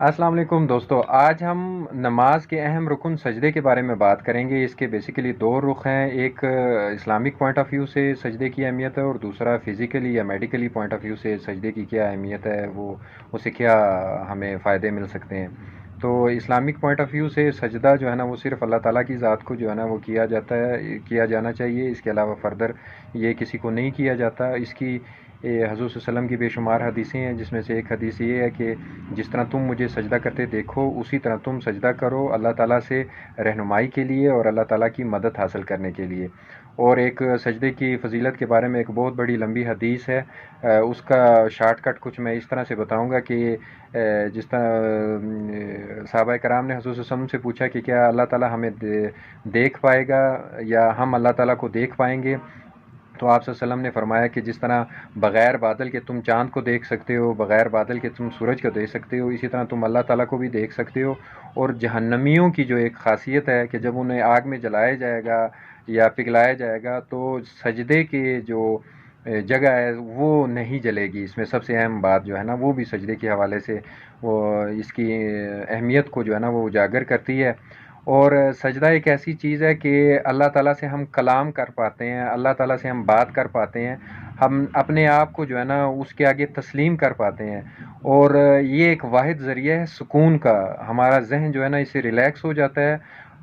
السلام علیکم دوستو، آج ہم نماز کے اہم رکن سجدے کے بارے میں بات کریں گے۔ اس کے بیسیکلی دو رخ ہیں، ایک اسلامک پوائنٹ آف ویو سے سجدے کی اہمیت ہے، اور دوسرا فزیکلی یا میڈیکلی پوائنٹ آف ویو سے سجدے کی کیا اہمیت ہے، وہ اسے کیا ہمیں فائدے مل سکتے ہیں۔ تو اسلامک پوائنٹ آف ویو سے سجدہ جو ہے نا وہ صرف اللہ تعالیٰ کی ذات کو جو ہے نا وہ کیا جانا چاہیے، اس کے علاوہ فردر یہ کسی کو نہیں کیا جاتا۔ اس کی حضور صلی اللہ علیہ وسلم کی بے شمار حدیثیں ہیں، جس میں سے ایک حدیث یہ ہے کہ جس طرح تم مجھے سجدہ کرتے دیکھو اسی طرح تم سجدہ کرو، اللہ تعالیٰ سے رہنمائی کے لیے اور اللہ تعالیٰ کی مدد حاصل کرنے کے لیے۔ اور ایک سجدے کی فضیلت کے بارے میں ایک بہت بڑی لمبی حدیث ہے، اس کا شارٹ کٹ کچھ میں اس طرح سے بتاؤں گا کہ جس طرح صحابہ کرام نے حضور صلی اللہ علیہ وسلم سے پوچھا کہ کیا اللہ تعالیٰ ہمیں دیکھ پائے گا یا ہم اللہ تعالیٰ کو دیکھ پائیں گے، تو آپ صلی اللہ علیہ وسلم نے فرمایا کہ جس طرح بغیر بادل کے تم چاند کو دیکھ سکتے ہو، بغیر بادل کے تم سورج کو دیکھ سکتے ہو، اسی طرح تم اللہ تعالیٰ کو بھی دیکھ سکتے ہو۔ اور جہنمیوں کی جو ایک خاصیت ہے کہ جب انہیں آگ میں جلایا جائے گا یا پگھلایا جائے گا تو سجدے کے جو جگہ ہے وہ نہیں جلے گی۔ اس میں سب سے اہم بات جو ہے نا وہ بھی سجدے کے حوالے سے وہ اس کی اہمیت کو جو ہے نا وہ اجاگر کرتی ہے۔ اور سجدہ ایک ایسی چیز ہے کہ اللہ تعالیٰ سے ہم کلام کر پاتے ہیں، اللہ تعالیٰ سے ہم بات کر پاتے ہیں، ہم اپنے آپ کو جو ہے نا اس کے آگے تسلیم کر پاتے ہیں، اور یہ ایک واحد ذریعہ ہے سکون کا۔ ہمارا ذہن جو ہے نا اس سے ریلیکس ہو جاتا ہے،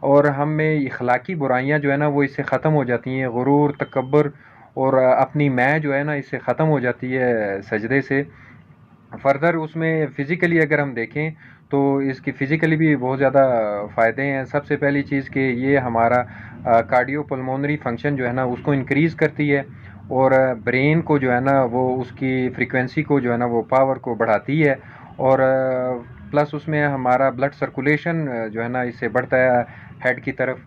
اور ہم میں اخلاقی برائیاں جو ہے نا وہ اس سے ختم ہو جاتی ہیں، غرور، تکبر اور اپنی میں جو ہے نا اس سے ختم ہو جاتی ہے سجدے سے۔ فردر اس میں فزیکلی اگر ہم دیکھیں تو اس کی فزیکلی بھی بہت زیادہ فائدے ہیں۔ سب سے پہلی چیز کہ یہ ہمارا کارڈیو پلمونری فنکشن جو ہے نا اس کو انکریز کرتی ہے، اور برین کو جو ہے نا وہ اس کی فریکوینسی کو جو ہے نا وہ پاور کو بڑھاتی ہے، اور پلس اس میں ہمارا بلڈ سرکولیشن جو ہے نا اس سے بڑھتا ہے ہیڈ کی طرف۔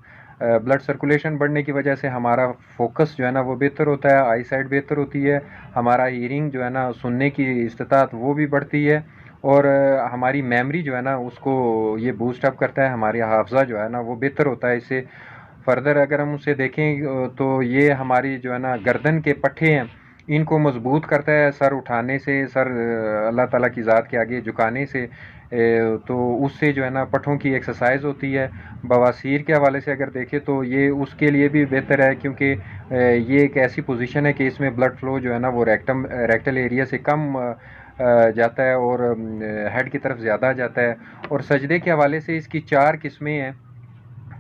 بلڈ سرکولیشن بڑھنے کی وجہ سے ہمارا فوکس جو ہے نا وہ بہتر ہوتا ہے، آئی سائٹ بہتر ہوتی ہے، ہمارا ہیرنگ جو ہے نا سننے کی استطاعت وہ بھی بڑھتی ہے، اور ہماری میموری جو ہے نا اس کو یہ بوسٹ اپ کرتا ہے، ہماری حافظہ جو ہے نا وہ بہتر ہوتا ہے اس سے۔ فردر اگر ہم اسے دیکھیں تو یہ ہماری جو ہے نا گردن کے پٹھے ہیں ان کو مضبوط کرتا ہے، سر اٹھانے سے، سر اللہ تعالیٰ کی ذات کے آگے جھکانے سے، تو اس سے جو ہے نا پٹھوں کی ایکسرسائز ہوتی ہے۔ بواسیر کے حوالے سے اگر دیکھیں تو یہ اس کے لیے بھی بہتر ہے، کیونکہ یہ ایک ایسی پوزیشن ہے کہ اس میں بلڈ فلو جو ہے نا وہ ریکٹل ایریا سے کم جاتا ہے اور ہیڈ کی طرف زیادہ جاتا ہے۔ اور سجدے کے حوالے سے اس کی 4 قسمیں ہیں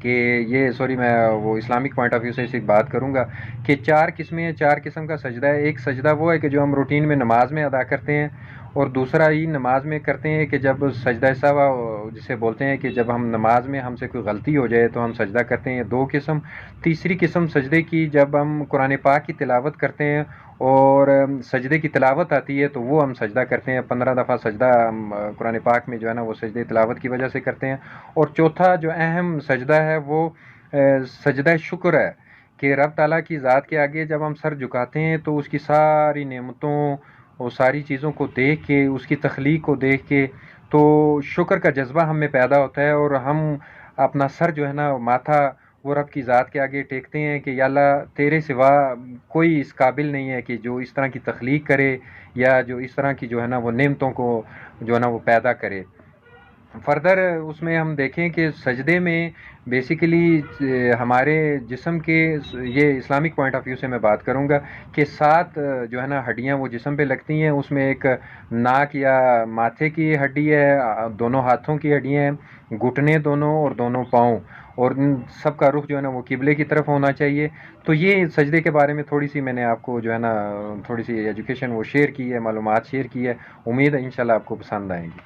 کہ میں وہ اسلامک پوائنٹ آف ویو سے اس بات کروں گا کہ 4 قسمیں ہیں، 4 قسم کا سجدہ ہے۔ ایک سجدہ وہ ہے کہ جو ہم روٹین میں نماز میں ادا کرتے ہیں، اور دوسرا ہی نماز میں کرتے ہیں کہ جب سجدہ سہو جسے بولتے ہیں کہ جب ہم نماز میں ہم سے کوئی غلطی ہو جائے تو ہم سجدہ کرتے ہیں، 2 قسم۔ تیسری قسم سجدے کی جب ہم قرآن پاک کی تلاوت کرتے ہیں اور سجدے کی تلاوت آتی ہے تو وہ ہم سجدہ کرتے ہیں، 15 دفعہ سجدہ ہم قرآن پاک میں جو ہے نا وہ سجدے تلاوت کی وجہ سے کرتے ہیں۔ اور چوتھا جو اہم سجدہ ہے وہ سجدہ شکر ہے، کہ رب تعالیٰ کی ذات کے آگے جب ہم سر جھکاتے ہیں تو اس کی ساری نعمتوں اور ساری چیزوں کو دیکھ کے، اس کی تخلیق کو دیکھ کے تو شکر کا جذبہ ہم میں پیدا ہوتا ہے، اور ہم اپنا سر جو ہے نا ماتھا وہ رب کی ذات کے آگے ٹیکتے ہیں کہ یا اللہ تیرے سوا کوئی اس قابل نہیں ہے کہ جو اس طرح کی تخلیق کرے یا جو اس طرح کی جو ہے نا وہ نعمتوں کو جو ہے نا وہ پیدا کرے۔ فردر اس میں ہم دیکھیں کہ سجدے میں بیسیکلی ہمارے جسم کے، یہ اسلامک پوائنٹ آف ویو سے میں بات کروں گا کہ 7 جو ہے نا ہڈیاں وہ جسم پہ لگتی ہیں، اس میں ایک ناک یا ماتھے کی ہڈی ہے، دونوں ہاتھوں کی ہڈیاں ہیں، گھٹنے دونوں اور دونوں پاؤں، اور ان سب کا رخ جو ہے نا وہ قبلے کی طرف ہونا چاہیے۔ تو یہ سجدے کے بارے میں تھوڑی سی میں نے آپ کو جو ہے نا تھوڑی سی ایجوکیشن وہ شیئر کی ہے، معلومات شیئر کی ہے، امید ہے انشاءاللہ آپ کو پسند آئیں گی۔